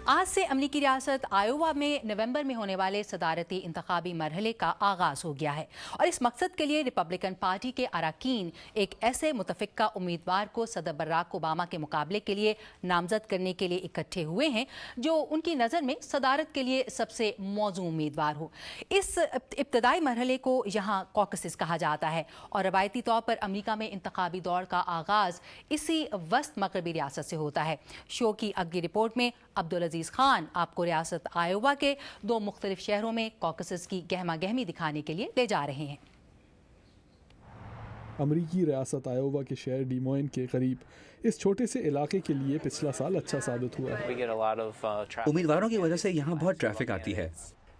आज से अमरीकी रियासत आयोवा में नवंबर में होने वाले सदारती इंतखाबी मरहले का आगाज हो गया है और इस मकसद के लिए रिपब्लिकन पार्टी के अरकान एक ऐसे मुतफ़िक़ा उम्मीदवार को सदर बराक ओबामा के मुकाबले के लिए नामजद करने के लिए इकट्ठे हुए हैं जो उनकी नज़र में सदारत के लिए सबसे मौजूद उम्मीदवार हो। इस इब्तदाई मरहले को यहाँ कॉकसिस कहा जाता है और रवायती तौर पर अमरीका में इंतखाबी दौर का आगाज़ इसी वस्त मगरबी रियासत से होता है। शो की अगली रिपोर्ट में अब्दुल अजीज खान आपको रियासत आयोवा के दो मुख्तलिफ शहरों में कॉकसिस की गहमा गहमी दिखाने के लिए ले जा रहे हैं। अमरीकी रियासत आयोवा के शहर डीमोइन के करीब इस छोटे से इलाके के लिए पिछला साल अच्छा साबित हुआ है। उम्मीदवारों की वजह से यहाँ बहुत ट्रैफिक आती है।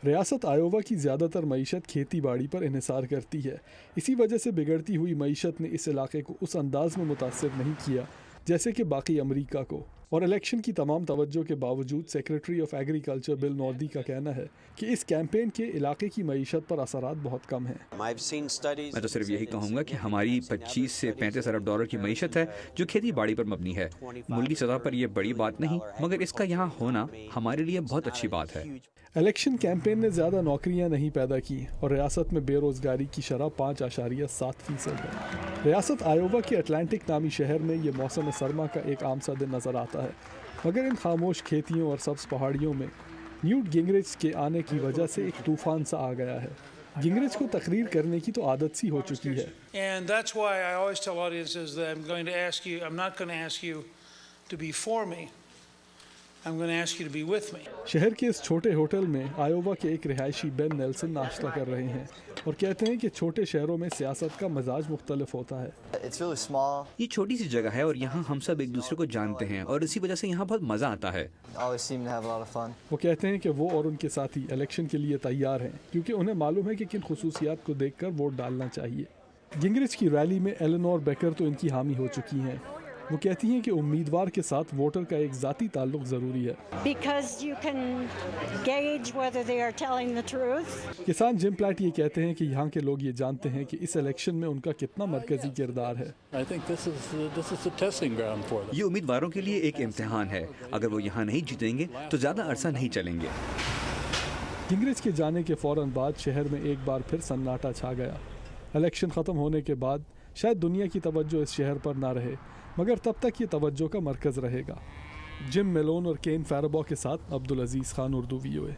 रियासत आयोवा की ज़्यादातर मईशत खेती बाड़ी पर इन्हिसार करती है। इसी वजह से बिगड़ती हुई मईशत ने इस इलाके को उस अंदाज में मुतासिर नहीं किया जैसे कि बाकी अमरीका को। और इलेक्शन की तमाम तवज्जो के बावजूद सेक्रेटरी ऑफ एग्रीकल्चर बिल नॉर्दी का कहना है कि इस कैंपेन के इलाके की मईशत पर असरात बहुत कम हैं। मैं तो सिर्फ यही कहूँगा कि हमारी 25 से 35 अरब डॉलर की मईशत है जो खेती बाड़ी पर मबनी है। मुल्की सतह पर यह बड़ी बात नहीं, मगर इसका यहाँ होना हमारे लिए बहुत अच्छी बात है। इलेक्शन कैंपेन ने ज़्यादा नौकरियाँ नहीं पैदा की और रियासत में बेरोज़गारी की शरह 5.7% है। रियासत आयोवा के अटलांटिक नामी शहर में ये मौसम सरमा का एक आम सा दिन नज़र आता है, मगर इन खामोश खेतियों और सब्ज़ पहाड़ियों में न्यूट गिंगरिच के आने की वजह से एक तूफ़ान सा आ गया है। गिंगरिच को तकरीर करने की तो आदत सी हो चुकी है। And that's why I always tell audiences that I'm not going to ask you to be for me. I'm going to ask you to be with me. शहर के इस छोटे होटल में आयोवा के एक रिहायशी बेन नेल्सन नाश्ता कर रहे हैं और कहते हैं कि छोटे शहरों में सियासत का मजाज मुख्तलिफ होता है। ये छोटी सी जगह है और यहाँ हम सब एक दूसरे को जानते हैं और इसी वजह से यहाँ बहुत मज़ा आता है। वो कहते हैं कि वो और उनके साथी इलेक्शन के लिए तैयार हैं क्योंकि उन्हें मालूम है कि किन खुसूसियात को देखकर वोट डालना चाहिए। गिंगरिच की रैली में एलेनोर बेकर तो इनकी हामी हो चुकी हैं। वो कहती हैं कि उम्मीदवार के साथ वोटर का एक ज़ाती ताल्लुक ज़रूरी है। किसान जिम प्लैट ये कहते हैं कि यहाँ के लोग ये जानते हैं कि इस इलेक्शन में उनका कितना मरकजी किरदार है। ये उम्मीदवारों के लिए एक इम्तिहान है। अगर वो यहाँ नहीं जीतेंगे तो ज़्यादा अरसा नहीं चलेंगे। गिंगरिच के जाने के फ़ौरन बाद शहर में एक बार फिर सन्नाटा छा गया। इलेक्शन ख़त्म होने के बाद शायद दुनिया की तवज्जो इस शहर पर ना रहे, मगर तब तक ये तवज्जो का मरकज़ रहेगा। जिम मेलोन और केन फैराबॉ के साथ अब्दुल अजीज़ खान, उर्दू VOA।